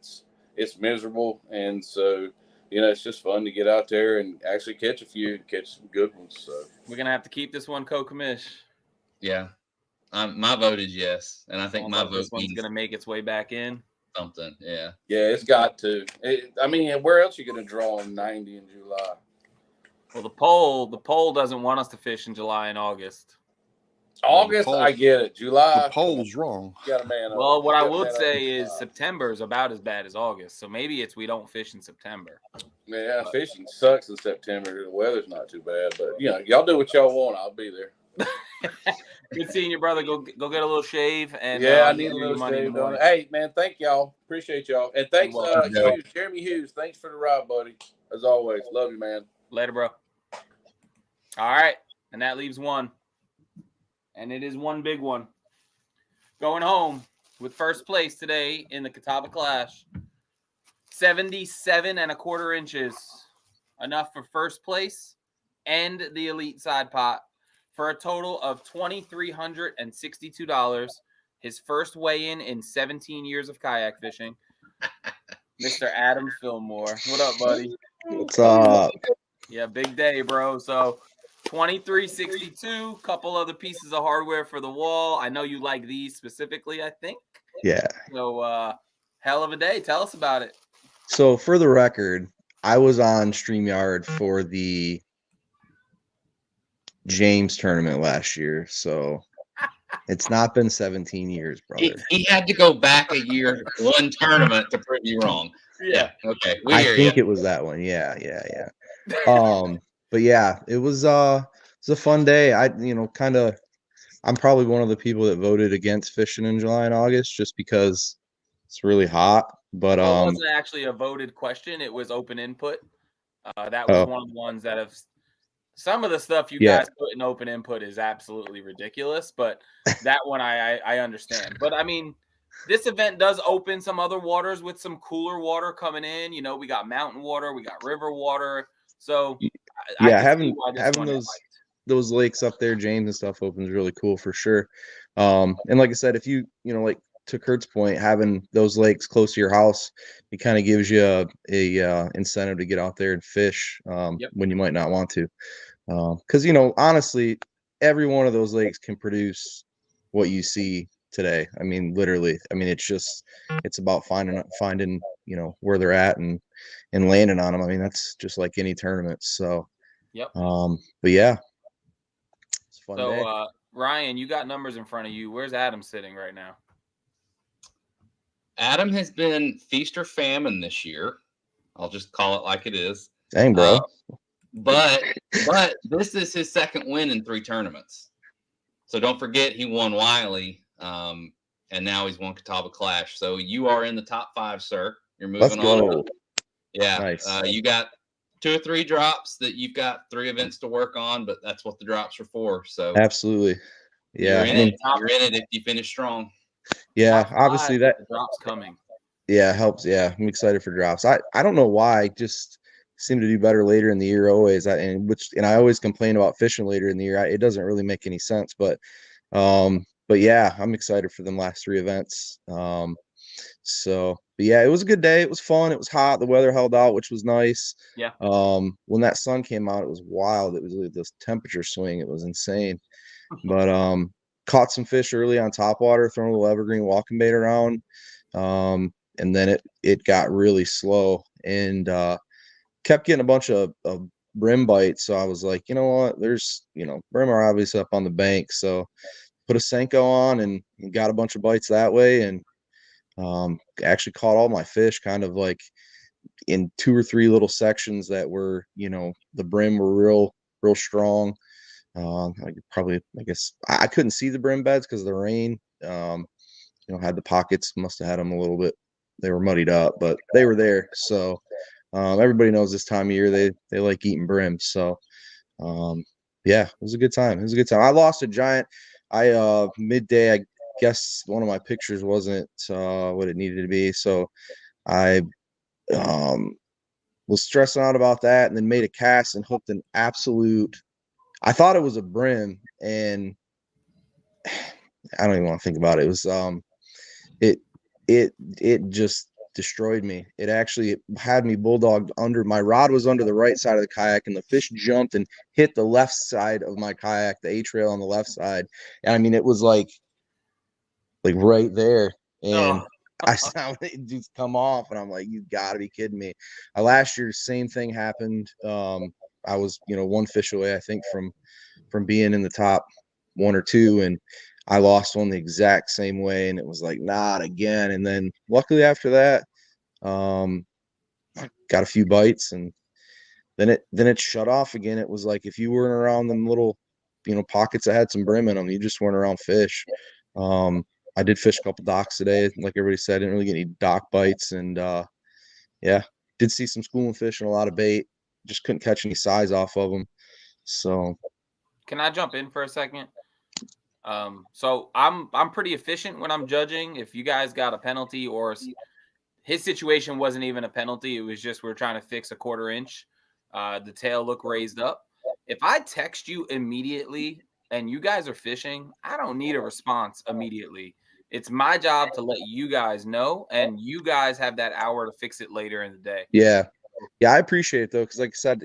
It's miserable, and so it's just fun to get out there and actually catch some good ones. So we're gonna have to keep this one co-commish. Yeah, my vote is yes, and I think my vote this one's gonna make its way back in. Something, yeah, it's got to. Where else are you gonna draw in 90 in July? Well, the poll doesn't want us to fish in July and August. I get it. July. The poll's wrong. You got a man up. Well, what I would say is September is about as bad as August. So maybe it's we don't fish in September. Yeah, fishing sucks in September. The weather's not too bad, but y'all do what y'all want. I'll be there. Good seeing you, brother. Go get a little shave. And I need a little shave done. Hey, man, thank y'all. Appreciate y'all. And thanks, Hughes, Jeremy Hughes. Thanks for the ride, buddy. As always, love you, man. Later, bro. All right, and that leaves one. And it is one big one. Going home with first place today in the Catawba Clash. 77.25 inches. Enough for first place and the elite side pot for a total of $2,362. His first weigh-in in 17 years of kayak fishing. Mr. Adam Fillmore. What up, buddy? What's up? Yeah, big day, bro. So $2,362, couple other pieces of hardware for the wall. I know you like these specifically, I think. Yeah. So hell of a day. Tell us about it. So for the record, I was on StreamYard for the James tournament last year. So it's not been 17 years, brother. He had to go back a year, one tournament to prove you wrong. Yeah. Okay. I think it was that one. Yeah. But yeah, it was a fun day. I'm probably one of the people that voted against fishing in July and August just because it's really hot. But it wasn't actually a voted question. It was open input. That was one of the ones that have some of the stuff you guys put in open input is absolutely ridiculous, but that one I understand. But I mean, this event does open some other waters with some cooler water coming in. We got mountain water, we got river water. So having those lakes up there, James and stuff, opens really cool for sure. And like I said, if you like to Kurt's point, having those lakes close to your house, it kind of gives you a incentive to get out there and fish when you might not want to. Because honestly, every one of those lakes can produce what you see today. I mean, literally. I mean, it's about finding where they're at and landing on them. I mean, that's just like any tournament. So, but yeah, it's a fun day. Ryan, you got numbers in front of you. Where's Adam sitting right now? Adam has been feast or famine this year. I'll just call it like it is. Dang, bro. But this is his second win in 3 tournaments. So don't forget he won Wiley, and now he's won Catawba Clash. So you are in the top 5, sir. You're moving on. Yeah. Nice. You got 2 or 3 drops that you've got 3 events to work on, but that's what the drops are for. So absolutely. Yeah. You're in it if you finish strong. Yeah, obviously that drops coming. Yeah, helps. Yeah, I'm excited for drops. I don't know why, just seem to do better later in the year always. And I always complain about fishing later in the year. It doesn't really make any sense, but yeah, I'm excited for them last 3 events. But yeah, it was a good day. It was fun. It was hot. The weather held out, which was nice. Yeah. When that sun came out, it was wild. It was this temperature swing. It was insane. But caught some fish early on topwater, throwing a little evergreen walking bait around. And then it got really slow and kept getting a bunch of brim bites. So I was like, you know what, there's, brim are obviously up on the bank. So put a Senko on and got a bunch of bites that way. And actually caught all my fish kind of like in 2 or 3 little sections that were, the brim were real strong. I guess I couldn't see the brim beds because of the rain. Had the pockets, must have had them a little bit. They were muddied up, but they were there. So everybody knows this time of year they like eating brim. So yeah, it was a good time. I lost a giant. Midday, I guess one of my pictures wasn't what it needed to be. So I was stressing out about that and then made a cast and hooked an absolute, I thought it was a brim, and I don't even want to think about it. It was it just destroyed me. It actually had me bulldogged under. My rod was under the right side of the kayak, and the fish jumped and hit the left side of my kayak, the A-trail on the left side. And I mean, it was like right there. And I saw it just come off, and I'm like, you gotta be kidding me. Last year, same thing happened. I was, 1 fish away, I think, from being in the top 1 or 2, and I lost one the exact same way, and it was like, not again. And then luckily after that, got a few bites, and then it shut off again. It was like if you weren't around them little, pockets that had some brim in them, you just weren't around fish. I did fish a couple docks today. Like everybody said, I didn't really get any dock bites, and yeah, did see some schooling fish and a lot of bait. Just couldn't catch any size off of them. So, can I jump in for a second? So I'm pretty efficient when I'm judging. If you guys got a penalty, or his situation wasn't even a penalty, it was just we're trying to fix a 1/4 inch. The tail looked raised up. If I text you immediately and you guys are fishing, I don't need a response immediately. It's my job to let you guys know, and you guys have that hour to fix it later in the day. Yeah, I appreciate it though, because like I said,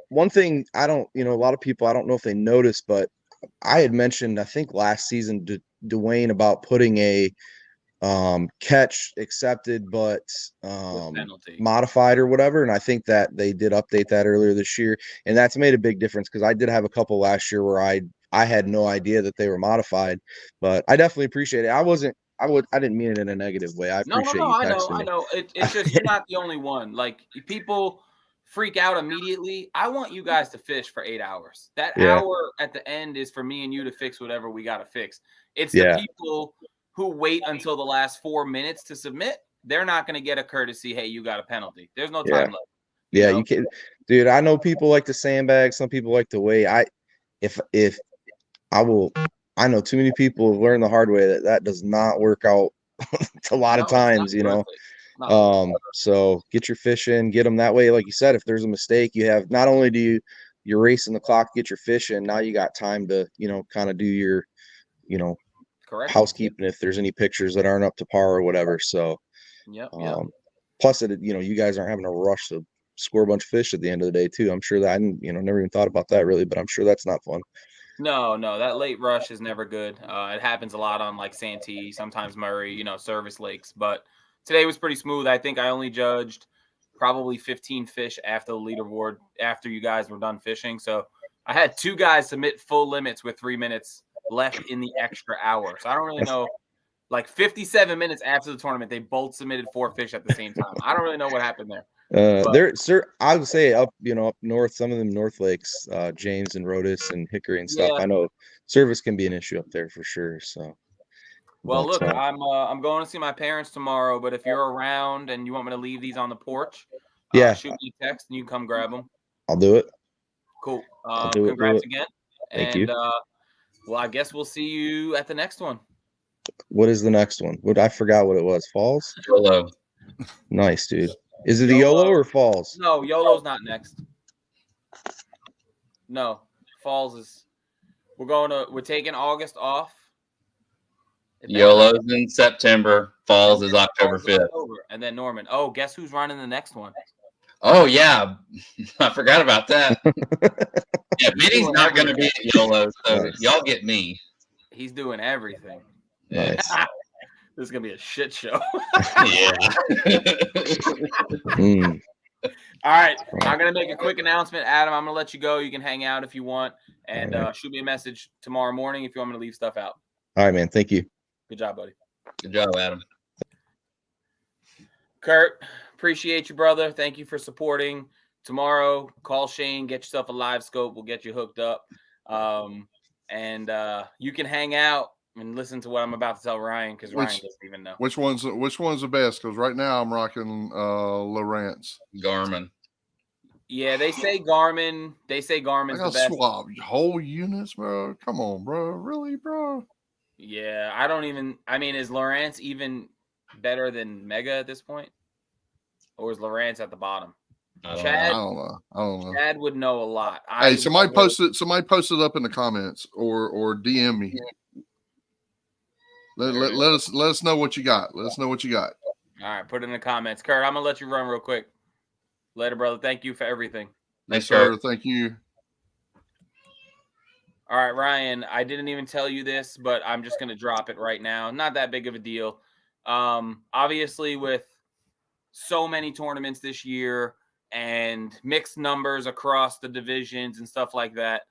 one thing I don't, a lot of people, I don't know if they noticed, but I had mentioned, I think last season to Dwayne about putting a catch accepted but modified or whatever, and I think that they did update that earlier this year, and that's made a big difference because I did have a couple last year where I had no idea that they were modified, but I definitely appreciate it. I didn't mean it in a negative way. I appreciate you texting me. I know. It's just you're not the only one. Like, people freak out immediately. I want you guys to fish for 8 hours. That hour at the end is for me and you to fix whatever we got to fix. It's the people who wait until the last 4 minutes to submit. They're not going to get a courtesy, hey, you got a penalty. There's no time left. You can, dude. I know people like to sandbag. Some people like to wait. I know too many people have learned the hard way that does not work out a lot of times, So get your fish in, get them that way. Like you said, if there's a mistake, you have, not only do you're racing the clock to get your fish in, now you got time to, kind of do your, housekeeping if there's any pictures that aren't up to par or whatever. So, plus you guys aren't having a rush to score a bunch of fish at the end of the day too. I'm sure that I didn't, never even thought about that really, but I'm sure that's not fun. No, that late rush is never good. It happens a lot on like Santee, sometimes Murray, service lakes. But today was pretty smooth. I think I only judged probably 15 fish after the leaderboard after you guys were done fishing. So I had 2 guys submit full limits with 3 minutes left in the extra hour. So I don't really know. Like 57 minutes after the tournament, they both submitted 4 fish at the same time. I don't really know what happened there. I would say up north, some of them North Lakes, James and Rodas and Hickory and stuff. I know service can be an issue up there for sure. So, look, I'm going to see my parents tomorrow, but if you're around and you want me to leave these on the porch, shoot me a text and you can come grab them. I'll do it. Cool. Congrats again. Thank you. Well, I guess we'll see you at the next one. What is the next one? I forgot what it was. Falls? YOLO. Nice, dude. Is it the YOLO or Falls? No, YOLO's not next. No, Falls is. We're taking August off. YOLO's in September. Falls is October 5th. And then Norman. Oh, guess who's running the next one? Oh yeah, I forgot about that. Yeah, Vinny's not going to be at YOLO, so y'all get me. He's doing everything. Nice. This is gonna be a shit show. Yeah. All right, I'm gonna make a quick announcement, Adam. I'm gonna let you go. You can hang out if you want, and shoot me a message tomorrow morning if you want me to leave stuff out. All right, man. Thank you. Good job, buddy. Good job, Adam. Kurt, appreciate you, brother. Thank you for supporting. Tomorrow, call Shane, get yourself a live scope. We'll get you hooked up, and you can hang out and listen to what I'm about to tell Ryan because Ryan doesn't even know. Which one's the best? Because right now I'm rocking Lowrance. Garmin. Yeah, they say Garmin. They say Garmin's the best. Swap whole units, bro. Come on, bro. Really, bro? Yeah, I don't even. I mean, is Lowrance even better than Mega at this point, or is Lowrance at the bottom? Chad, I don't know. Chad would know a lot. Hey, somebody post it up in the comments or DM me. Let us know what you got. Let us know what you got. All right, put it in the comments. Kurt, I'm gonna let you run real quick. Later, brother. Thank you for everything. Thanks, sir. Kurt. Thank you. All right, Ryan, I didn't even tell you this, but I'm just gonna drop it right now. Not that big of a deal. Obviously, with so many tournaments this year and mixed numbers across the divisions and stuff like that,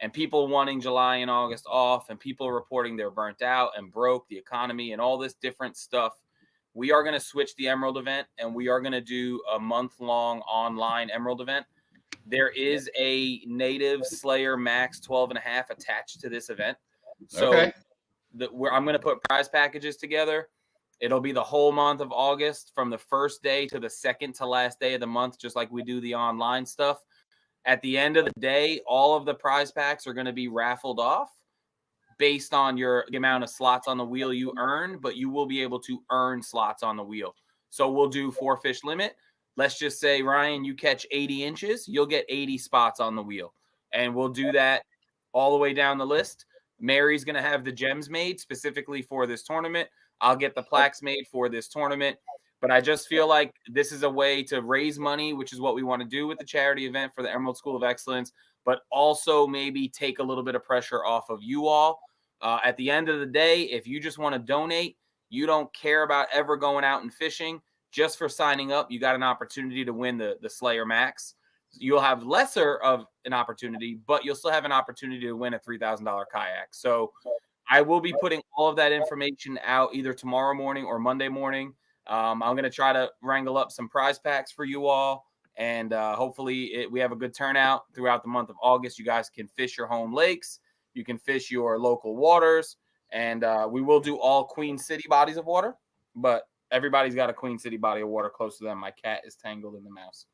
and people wanting July and August off, and people reporting they're burnt out and broke, the economy, and all this different stuff, we are going to switch the Emerald event, and we are going to do a month-long online Emerald event. There is a Native Slayer Max 12.5 attached to this event. So Okay. I'm going to put prize packages together. It'll be the whole month of August from the first day to the second to last day of the month, just like we do the online stuff. At the end of the day, all of the prize packs are going to be raffled off based on the amount of slots on the wheel you earn, but you will be able to earn slots on the wheel. So we'll do 4 fish limit. Let's just say, Ryan, you catch 80 inches, you'll get 80 spots on the wheel. And we'll do that all the way down the list. Mary's going to have the gems made specifically for this tournament. I'll get the plaques made for this tournament. But I just feel like this is a way to raise money, which is what we want to do with the charity event for the Emerald School of Excellence, but also maybe take a little bit of pressure off of you all. At the end of the day, if you just want to donate, you don't care about ever going out and fishing, just for signing up, you got an opportunity to win the Slayer Max. You'll have lesser of an opportunity, but you'll still have an opportunity to win a $3,000 kayak. So I will be putting all of that information out either tomorrow morning or Monday morning. I'm going to try to wrangle up some prize packs for you all, and hopefully we have a good turnout throughout the month of August. You guys can fish your home lakes. You can fish your local waters, and we will do all Queen City bodies of water, but everybody's got a Queen City body of water close to them. My cat is tangled in the mouse.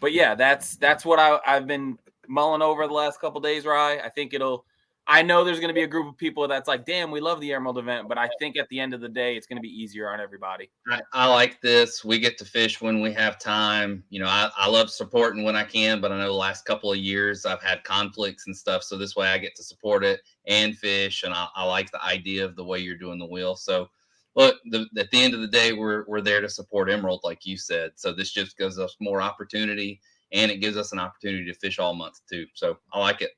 But yeah, that's what I've been mulling over the last couple of days, Rye. I know there's going to be a group of people that's like, damn, we love the Emerald event, but I think at the end of the day, it's going to be easier on everybody. I like this. We get to fish when we have time. You know, I love supporting when I can, but I know the last couple of years I've had conflicts and stuff. So this way I get to support it and fish. And I like the idea of the way you're doing the wheel. So look, at the end of the day, we're there to support Emerald, like you said. So this just gives us more opportunity, and it gives us an opportunity to fish all month too. So I like it.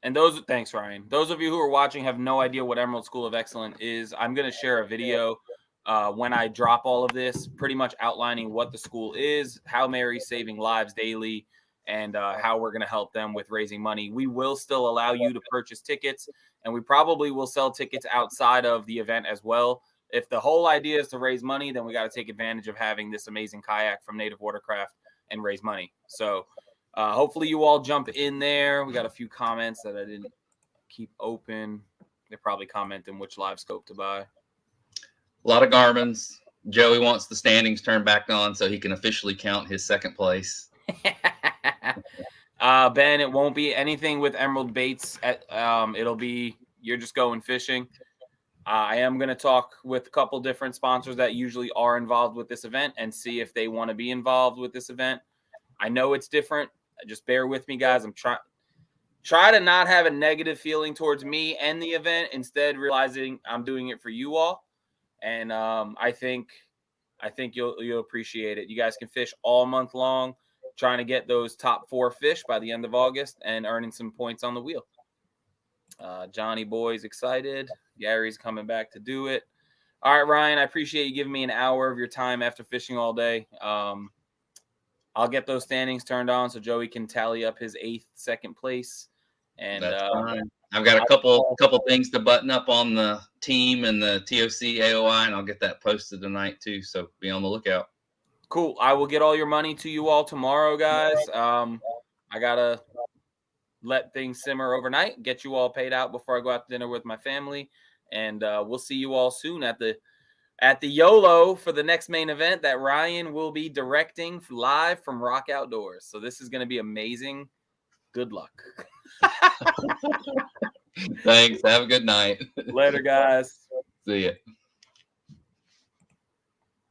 And thanks, Ryan. Those of you who are watching have no idea what Emerald School of Excellence is. I'm going to share a video when I drop all of this, pretty much outlining what the school is, how Mary's saving lives daily, and how we're going to help them with raising money. We will still allow you to purchase tickets, and we probably will sell tickets outside of the event as well. If the whole idea is to raise money, then we got to take advantage of having this amazing kayak from Native Watercraft and raise money. So hopefully you all jump in there. We got a few comments that I didn't keep open. They're probably commenting which live scope to buy. A lot of Garmin's. Joey wants the standings turned back on so he can officially count his second place. Ben, it won't be anything with Emerald Baits. It'll be you're just going fishing. I am going to talk with a couple different sponsors that usually are involved with this event and see if they want to be involved with this event. I know it's different. Just bear with me, guys. I'm try to not have a negative feeling towards me and the event, instead realizing I'm doing it for you all. And I think you'll appreciate it. You guys can fish all month long, trying to get those top 4 fish by the end of August and earning some points on the wheel. Johnny Boy's excited. Gary's coming back to do it. All right, Ryan, I appreciate you giving me an hour of your time after fishing all day. I'll get those standings turned on so Joey can tally up his 8th second place. And that's fine. I've got a couple things to button up on the team and the TOC AOI, and I'll get that posted tonight too. So be on the lookout. Cool. I will get all your money to you all tomorrow, guys. I gotta let things simmer overnight, get you all paid out before I go out to dinner with my family, and we'll see you all soon at the YOLO for the next main event that Ryan will be directing live from Rock Outdoors. So this is going to be amazing. Good luck. Thanks. Have a good night. Later, guys. See ya.